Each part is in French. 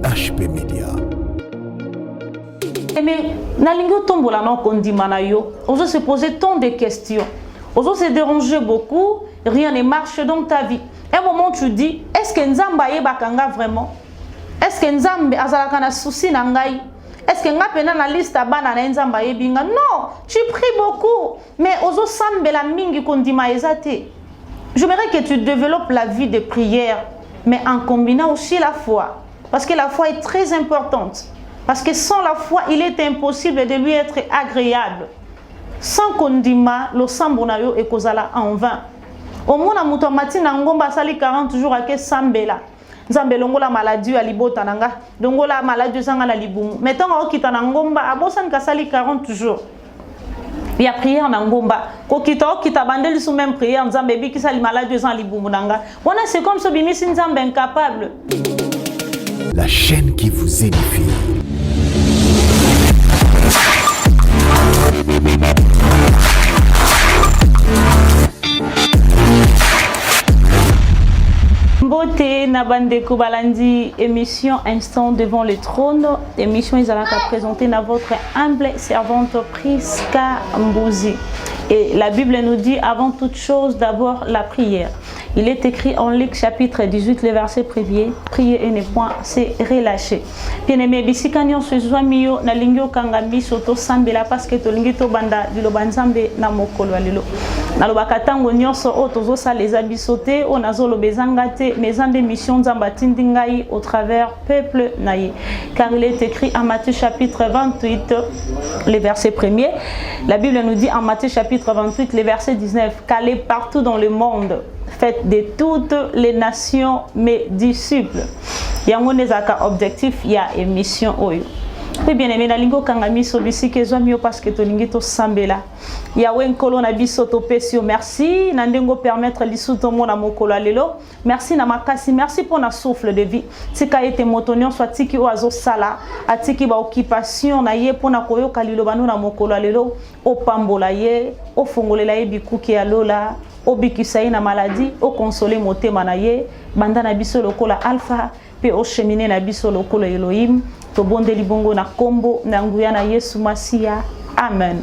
HP Media. Mais nalingo tombola non kondima na yo, on se poser tant de questions. On se déranger beaucoup, rien ne marche dans ta vie. À un moment tu dis, est-ce que Nzamba yebakanga vraiment? Est-ce que Nzambe azalaka na souci na ngai? Est-ce que nga pena na liste bana na Nzamba yebinga? Non, tu pries beaucoup, mais ozo sambela mingi kondima ezate. J'aimerais que tu développes la vie de prière, mais en combinant aussi la foi. Parce que la foi est très importante. Parce que sans la foi, il est impossible de lui être agréable. Sans kondima, le sambonayo et kozala en vain. Au moins, na muto matina ngomba sali 40 jours ake sambela. Nzambe longola maladie alibota nanga, longola maladie zanga na libumu. Mettons au kita na ngomba abosan ka sali 40 jours. Il y a prière na ngomba. Ko kita bandeli sous même prière nzambe bi ki sali maladie zanga libumu nanga. Wana c'est comme ce bimisi nzambe incapable. La chaîne qui vous édifie. Beauté Nabande Koubalandi, émission Instant devant le trône. Émission Izalaka présentée à votre humble servante Priska Mbouzi. Et la Bible nous dit avant toute chose d'abord la prière. Il est écrit en Luc chapitre 18, le verset 1er, prier et ne point se relâcher. Bien-aimé, bisikanyo suzuamio na lingio kangami soto sambela parce que to lingito banda dilo banzambe na mokolo alilo. Na lobakatango nyonso otozo sa les abisote onazo bezangate mezande mission nzamba tindingai au travers peuple naïe. Car il est écrit en Matthieu chapitre 28, le verset 1er. La Bible nous dit en Matthieu chapitre 28, le verset 19, qu'allez partout dans le monde. Faites de toutes les nations mes disciples. Il y a un objectif, il y a une mission. Oui, bien aimé, nalingo kangami sobisi kezwamio parce que tolingi to sambela. Il y a un colon abiso to pesio. Merci, nandengo permettre lisuto mona mokolo lelo. Merci na makasi, merci pour na souffle de vie. Tika ete motonyon soit tiki oazo sala, atiki ba occupation na ye pona koyo kalilo banu na mokolo lelo, o pambola ye, o fongolela ye bikuki alola. Obikisai na maladie, au consoler motema na ye, banda na biso lokola alpha, pe au cheminer na biso lokola Elohim, to bonde libongo na kombo, na nguya na Yesu Masia. Amen.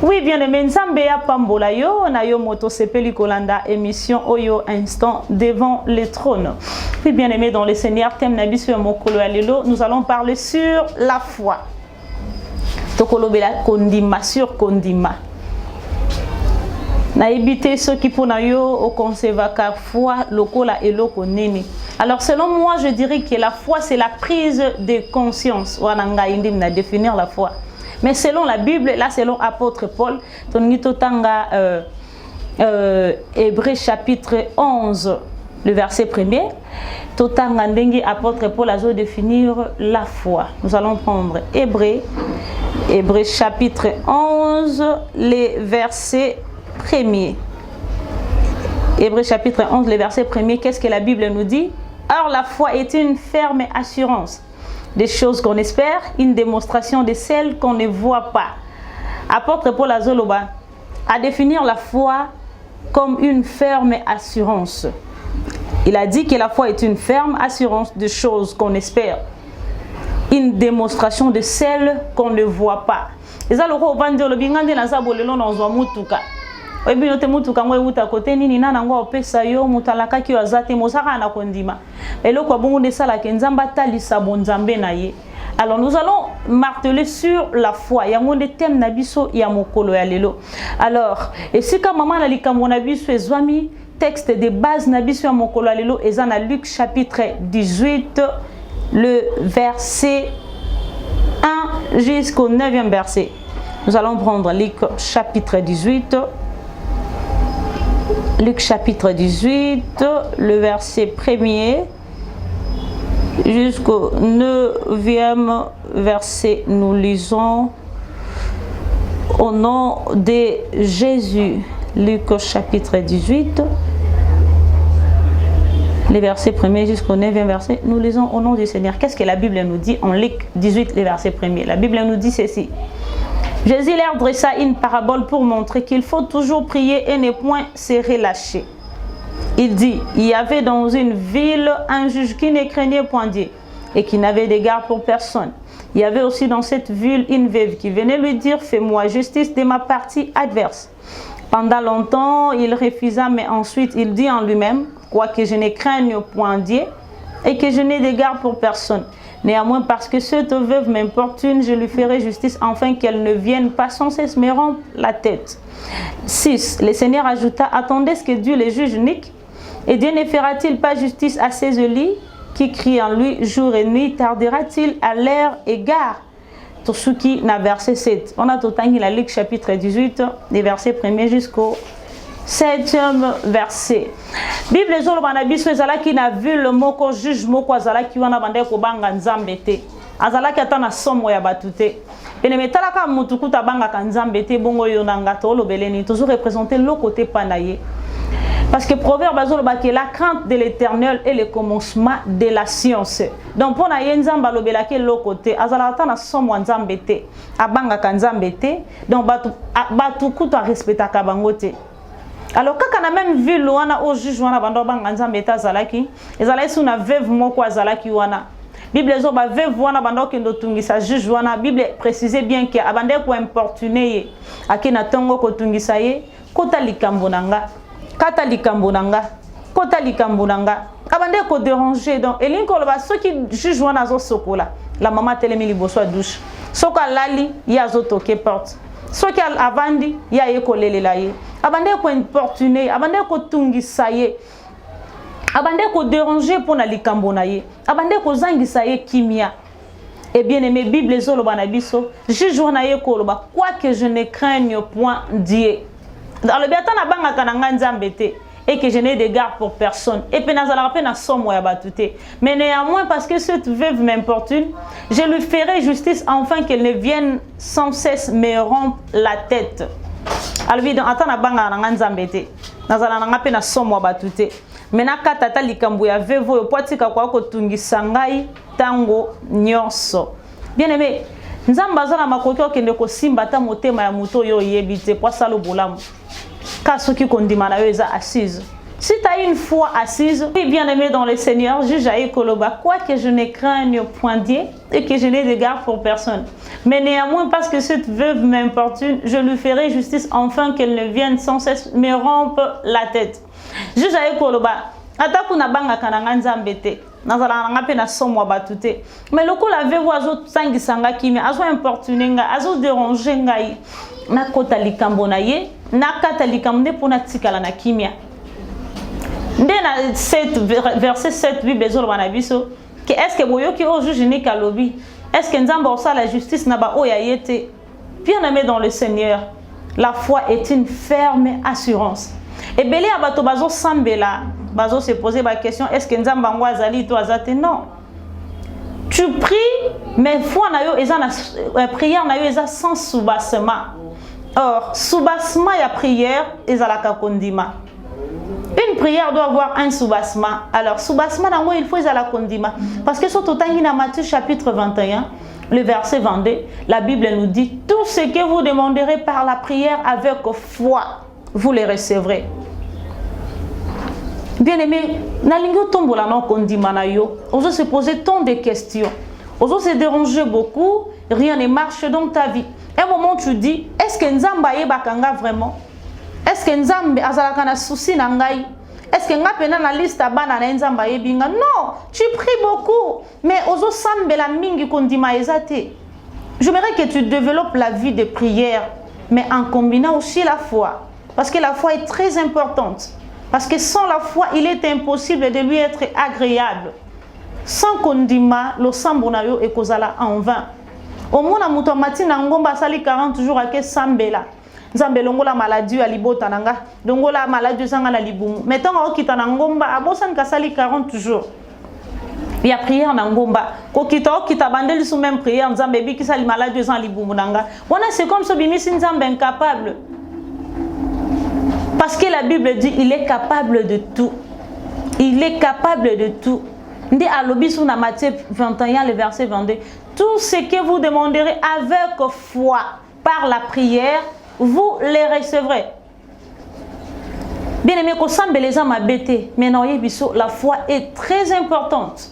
Oui, bien aimé, nzambe ya pambola yo, na yo moto sepeli kolanda émission Oyo Instant devant le trône. Oui, bien aimé, dans le Seigneur, thème na biso mokolo alelo, nous allons parler sur la foi. Tokolo bela kondima sur kondima. Na éviter ceux qui pour yo au conservaka foi lokola et loko nini. Alors selon moi je dirais que la foi c'est la prise de conscience. Wananga indim na définir la foi. Mais selon la Bible, là selon apôtre Paul, tonito tanga Hébreux chapitre 11 le verset 1er, totanga ndengi apôtre Paul a définir la foi. Nous allons prendre Hébreux chapitre 11 les versets 1er. Hébreux chapitre 11, le verset 1er, qu'est-ce que la Bible nous dit? Or, la foi est une ferme assurance des choses qu'on espère, une démonstration de celles qu'on ne voit pas. Apôtre Paul Azoloba a défini la foi comme une ferme assurance. Il a dit que la foi est une ferme assurance de choses qu'on espère, une démonstration de celles qu'on ne voit pas. Et ça, le roi Bandio, le bingande na zabolelo na mutuka. Alors nous allons marteler sur la foi. Il y a un thème nabiso ya mokolo ya lelo. Alors, et si comme maman ali kamonabiso ezwami texte de base nabiso ya mokolo ya lelo ezana Luc chapitre 18 le verset 1 jusqu'au 9e verset. Nous allons prendre Luc chapitre 18. Luc chapitre 18, le verset 1er jusqu'au 9e verset. Nous lisons au nom de Jésus. Luc chapitre 18, les versets 1er jusqu'au 9e verset. Nous lisons au nom du Seigneur. Qu'est-ce que la Bible nous dit en Luc 18, les versets 1er? La Bible nous dit ceci. Jésus leur dressa une parabole pour montrer qu'il faut toujours prier et ne point se relâcher. Il dit, il y avait dans une ville un juge qui ne craignait point Dieu. et qui n'avait d'égard pour personne. Il y avait aussi dans cette ville une veuve qui venait lui dire « Fais-moi justice de ma partie adverse ». Pendant longtemps, il refusa, mais ensuite il dit en lui-même « Quoique je ne craigne point Dieu et que je n'ai d'égard pour personne. Néanmoins, parce que cette veuve m'importune, je lui ferai justice afin qu'elle ne vienne pas sans cesse me rompre la tête. » 6. Le Seigneur ajouta « Attendez ce que Dieu les juge uniques, et Dieu ne fera-t-il pas justice à ses élus qui crient en lui jour et nuit, tardera-t-il à leur égard ?» Tout ce qui n'a verset 7. On a tout la Luc chapitre 18, des versets 1er jusqu'au 7e verset. Bible zolo banabiso ezalaki na ville moko juge moko azalaki wana bande ko banga nzambe te. Azalaki ata na somo ya batute. Pene metalaka mutu kuta banga ka nzambe te bongo yo nanga to lobeleni toujours représenter le côté panaye. Parce que Proverbe que la crainte de l'Éternel est le commencement de la science. Donc pour na yenzamba lobelaki le côté azalata na somo nzambe te. Abanga ka nzambe te. Donc batu kuta respectaka bango te. Alors quand on a même vu l'ouana au juge wana bando banga nzambe ta zalaki, ezalaki suna veuve moko azalaki wana. Bible zo ba veuve wana bando kendo tungisa juge wana, Bible précisait bien que abande ko importuner akina tongo ko tungisa ye kota likambo nanga. Kata likambo nanga, kota likambo nanga. Abande ko déranger donc elinko loba soki juge wana zo sokola. La maman telemi liboso douche. Soka lali ya zo toke porte. Soki avandi ya ye kolelela ye. Abande ko importuner, abande ko tungisa ye. Abande ko déranger pour na likambo na ye. Abande ko zangisa ye kimia. Et bien aimé Bible zo loba na biso, juge wana ye ko loba quoi que je ne craigne point Dieu. Dans le biatan na banga kananga nzambe te et que je n'ai d'égard pour personne. Et puis nazala pe na somo ya batute. Mais néanmoins parce que cette veuve m'importune, je lui ferai justice afin qu'elle ne vienne sans cesse me rompre la tête. Alors donc ata na banga na nzambe te. Nazala na pe na somo ya batute. Mena katata likambo ya veuve yo potika kwa ko tungisa ngai tango nyonso. Bien aimé, nzamba zana makoki okende ko simba ta motema ya moto yo yebite po salo bolamu. Car ceux qui condamnent à eux assise. Si tu as une foi assise, oui, bien aimé dans le Seigneur, juge à Ekoloba, quoi que je ne craigne point Dieu et que je n'ai d'égard pour personne. Mais néanmoins, parce que cette veuve m'importune, je lui ferai justice afin qu'elle ne vienne sans cesse me rompre la tête. Juge à Ekoloba, ataku na banga kananga nzambete, nazala nanga pe na somo batute. Mais le coup la veuve azo sangisanga kimi, azo importunenga, azo déranger ngai. Na kota likambo na ye, na kata likambo ne pona tikala na kimia. Nde na 7 verset 7 Bible zo na biso que est-ce que boyoki o juge ni kalobi, est-ce que nzamba osa la justice na ba oya yete. Bien aimé dans le Seigneur, la foi est une ferme assurance. Et belé abato bazo sambela, bazo se poser la question est-ce que nzamba ngwa azali to azate non. Tu pries mais foi na yo eza na prière na yo eza sans soubassement. Or, soubassement et la prière, ils ont la condima. Une prière doit avoir un soubassement. Alors, soubassement, il faut la condima. Parce que surtout, dans Matthieu chapitre 21, le verset 22, la Bible nous dit tout ce que vous demanderez par la prière avec foi, vous les recevrez. Bien aimé, nalingo tombo la non condima na yo. On se poser tant de questions. On se déranger beaucoup. Rien ne marche dans ta vie. À un moment tu dis, est-ce que Nzamba yebakanga vraiment? Est-ce que Nzambe azalaka na souci na ngai? Est-ce que nga pena na liste bana na Nzamba yebinga? Non, tu pries beaucoup, mais ozo sambela mingi kondima ezate. J'aimerais que tu développes la vie de prière, mais en combinant aussi la foi, parce que la foi est très importante. Parce que sans la foi, il est impossible de lui être agréable. Sans kondima, lo sambonayo e kozala en vain. Au moins, na muto matina ngomba sali 40 jours ake sambela. Nzambe longola maladie alibota nanga, longola maladie zanga na libumu. Mettons okita na ngomba abosan ka sali 40 jours. Il y a prière na ngomba. Ko kita bandeli sous même prière nzambe bi ki sali maladie zanga libumu nanga. Wana c'est comme so bimisi nzambe incapable. Parce que la Bible dit il est capable de tout. Il est capable de tout. Ndé alobi sous na Matthieu 21 le verset 22. Tout ce que vous demanderez avec foi par la prière, vous les recevrez. Bien aimé, mais la foi est très importante.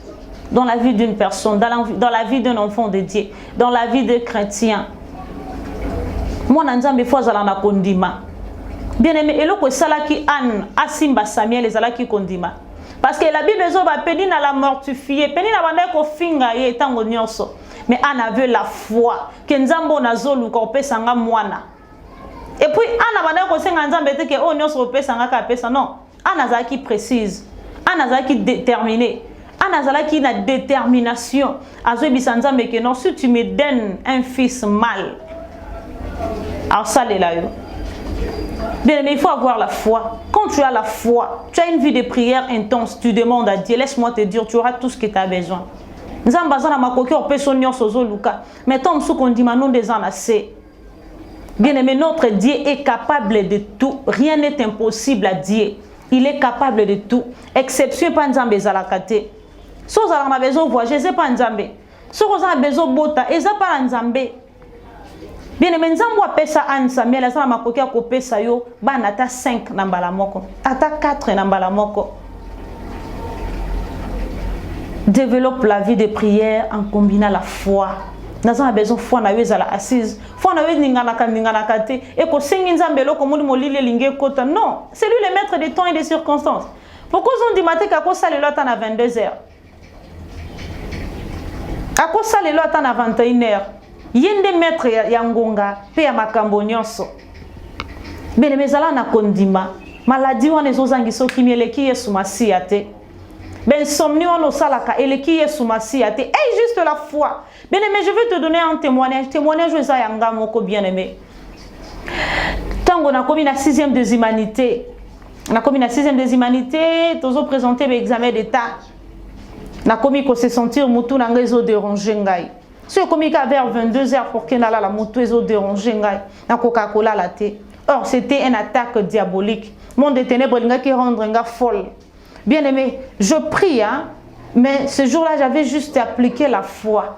dans la vie d'une personne, dans la vie d'un enfant de Dieu, dans la vie de chrétien. Moi, Nzambe fois na kondima. Bien aimé, eloko salaki an asimba Samuel ezalaki kondima. Parce que la Bible zoba peni na la mortifier, peni na banda ko finga ye tango nyonso. Mais Anne avait la foi que Nzambo nazolu ko pesa nga mwana. Et puis Anne banda ko senga Nzambe te ke o nyonso pesa nga ka pesa non. Anne azaki précise, Anne azaki déterminée. Anne azalaki na détermination. Azo bisa Nzambe que non, si tu me donnes un fils mâle. Alors ça les là yo. Bien, mais il faut avoir la foi. Quand tu as la foi, tu as une vie de prière intense, tu demandes à Dieu, laisse-moi te dire, tu auras tout ce que tu as besoin. Mais tant qu'on dit non des ans assez. Bien aimé, notre Dieu est capable de tout. Rien n'est impossible à Dieu. Il est capable de tout. Exception pas Nzambe zalakate. Si vous avez besoin de voyager, c'est pas Nzambe. Si vous avez besoin de bota, c'est pas Nzambe. Bien aimé, Nzambo apesa Anne Samuel, azana makoki akopesa yo bana ata 5 na mbala moko, ata 4 na mbala moko. Développe la vie de prière en combinant la foi. Nazana besoin foi na yo ezala assise. Foi na yo ningana te e ko sengi Nzambe loko moni molile linge kota. Non, c'est lui le maître des temps et des circonstances. Pourquoi on dit matin kako sale lota na 22h? Ako sale lota na 21h. Yende maître yangonga pe ya makambo nyonso. Bene mezala na kondima maladie wana ezozangi soki mieleki Yesu Masiya te. Ben somni wana osalaka eleki Yesu Masiya te. Et juste la foi. Bien aimé, je veux te donner un témoignage. Témoignage eza yanga moko bien aimé. Tango na komi na 6e des humanités. Na komi na 6e des humanités, tozo présenter l'examen d'état. Na komi ko se sentir mutu na ngezo déranger ngai. Si on communique vers 22h pour qu'il la moto est dérangé na Coca-Cola la thé. Or c'était une attaque diabolique. Monde des ténèbres qui rendre nga folle. Bien aimé, je prie hein, mais ce jour-là j'avais juste appliqué la foi.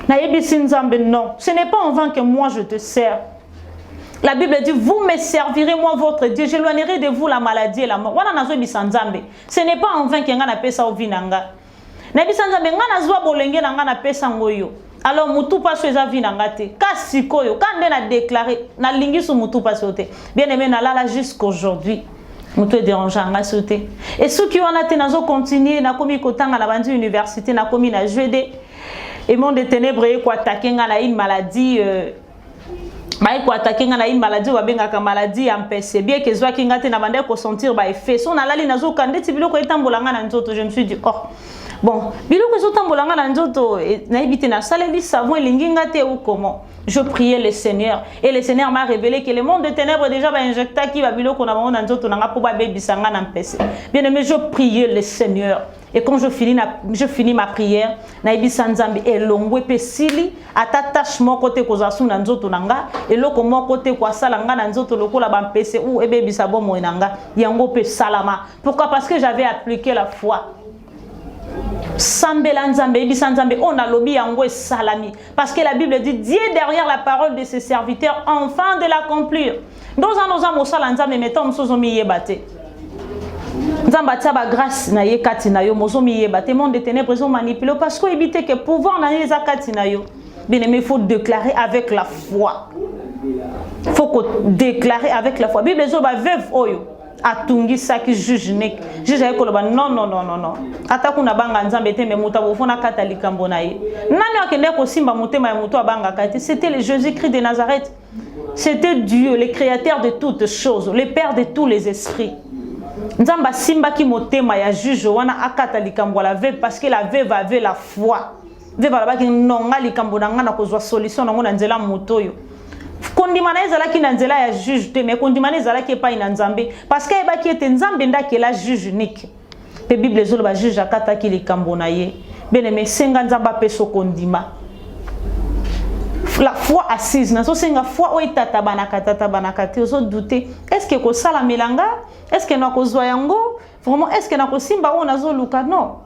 Na yebi Nzambe non, ce n'est pas en vain que moi je te sers. La Bible dit vous me servirez moi votre Dieu, j'éloignerai de vous la maladie et la mort. Wana nazo bi Nzambe. Ce n'est pas en vain que nga na pesa ovinanga. Na bi Nzambe nga na zwa bolenge na nga na pesa ngoyo. Alors mutu paso eza vi nanga te kasi koyo kande na déclarer na lingisu mutu paso te bien aimé na lala jusqu'aujourd'hui mutu dérangeant nga sauté et ceux qui ont été nazo continuer na komi kotanga na bandi université na komi na jeudi et monde des ténèbres ko attaquer nga na une maladie ko attaquer nga na une maladie wa benga ka maladie MPC bien que zwa kinga te na bande ko sentir ba effet so na lali nazo kande tibilo ko etambola nga na nzoto je me suis dit oh bon, biloko ezotambolanga na nzoto na ebité na saleli savon elinginga te ou comment. Je priais le Seigneur et le Seigneur m'a révélé que le monde des ténèbres déjà va injecter qui va biloko na na nzoto nanga po ba bebisanga na mpese. Bien aimé, je priais le Seigneur et quand je finis ma prière na ebisa Nzambe elongwe pesili ata tâche moko te kozasu na nzoto nanga eloko moko te kwa salanga na nzoto lokola ba mpese ou ebebisa bomo nanga yango pe salama. Pourquoi? Parce que j'avais appliqué la foi. Sambela Nzambe, Ebisa Nzambe, on a lobby yango salami. Parce que la Bible dit Dieu derrière la parole de ses serviteurs, enfin de l'accomplir. Dans un osam osala Nzambe mettons sozomi yebate. Nzamba taba grâce na ye kati na yo mozomi yebate monde de ténèbres ont manipulé parce que éviter que pouvoir na ye zakati na yo. Bien aimé, il faut déclarer avec la foi. Il faut déclarer avec la foi. Bible zoba veuve oyo. Atungi saki juge nek juge ayeko loba non non non non non ata kuna banga Nzambe te me muta bofona katolika mbona ye nani akende ko simba mutema ya mutu abanga kati c'était le Jésus-Christ de Nazareth, c'était Dieu le créateur de toutes choses, le père de tous les esprits. Nzamba simba ki motema ya juge wana akatolika mbola veuve parce que la veuve avait la foi veuve ba ki nonga likambo na ngana kozwa solution na ngona nzela mutoyo. Kondimana ezalaki na nzela ya juge te mais kondimana ezalaki epai na Nzambe parce que ebaki ete Nzambe ndaki la juge unique pe Bible ezoloba juge akataki likambo na ye bien aimé senga Nzamba peso kondima la foi assise na so senga foi o tata banaka te ozo douter est-ce que ko sala melanga est-ce que na ko zwa yango vraiment est-ce que na ko simba o nazo luka non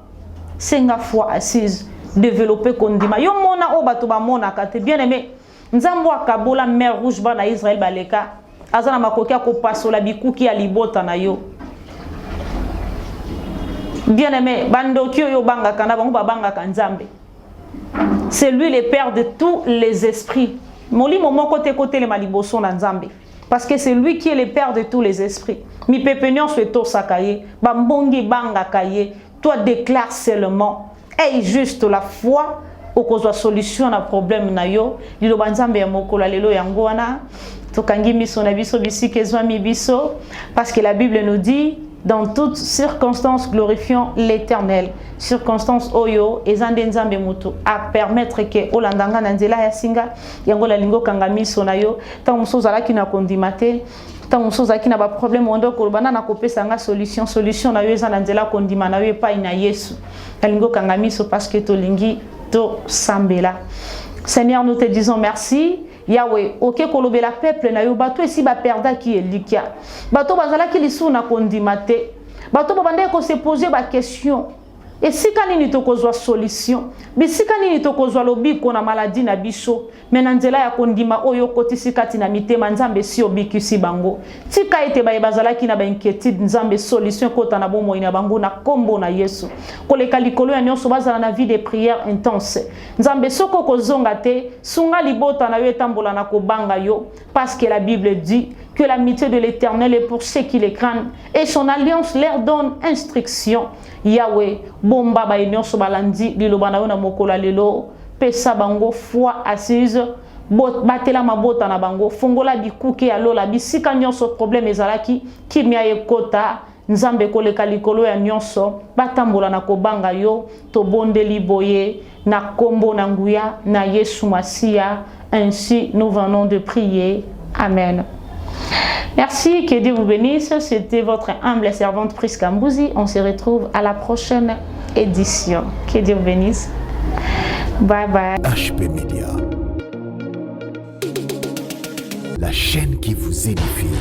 senga foi assise développer kondima yo mona o bato ba mona kate bien aimé Nzambo akabola mer rouge bana Israël baleka azana makoki ko pasola bikuki ya libota na yo Bien aimé, bandoki oyo banga kana bango babanga kanzambe. C'est lui le père de tous les esprits. Moli momo côté les maliboso na nzambe. Parce que c'est lui qui est le père de tous les esprits. Mi pepenion soueto sakaye, bambongi banga kaye, toi déclare seulement, aie juste la foi, au cause solution à problème na yo, dilo banzambe ya mokolo lelo yango wana, tokangi miso na biso bisike zwa mi biso, parce que la Bible nous dit, dans toutes circonstances, glorifions l'Éternel. Circonstances oyo, ezande nzambe mutu, à permettre que olandanga na nzela ya singa, yango la lingo kangami sonayo, tant muso zalaki na kondimate, tant muso zalaki na ba problème ondo kolbana na kopesa nga solution na yo ezana nzela kondima na yo pa ina Yesu. La lingo kangami so parce que to lingi to sambela. Seigneur, nous te disons merci. Yahweh, ok kolobela peuple na yo bato esi ba perda ki elikia. Bato bazala ki lisu na kondimate. Bato babande ko se poser ba question. Et si kanini to kozwa solution, mais si kanini to kozwa lobiko na maladie na biso, menanzela ya kondima oyo kotisi kati na mitema nzambe si obikisi bango. Tika ete ba bazala ki na ba inquiétude nzambe solution kota na bomo ina bango na kombo na Yesu. Koleka likolo ya nyonso bazala na vie de prière intense. Nzambe soko kozonga te, sunga libota na yo etambola na kobanga yo, parce que la Bible dit que l'amitié de l'Éternel est pour ceux qui les craignent et son alliance leur donne instruction. Yahweh, bomba ba nyonso balandi liloba na yo na mokolo lelo, pesa bango foi assise, batela mabota na bango, fongola bikuke ya lola bisika nyonso problème ezalaki kimia ekota, nzambe koleka likolo ya nyonso, batambola na kobanga yo, to bondeli boye na kombo na nguya na Yesu Masia. Ainsi nous venons de prier. Amen. Merci, que Dieu vous bénisse. C'était votre humble servante Prisca Mbouzi. On se retrouve à la prochaine édition. Que Dieu vous bénisse. Bye bye. HP Media, la chaîne qui vous édifie.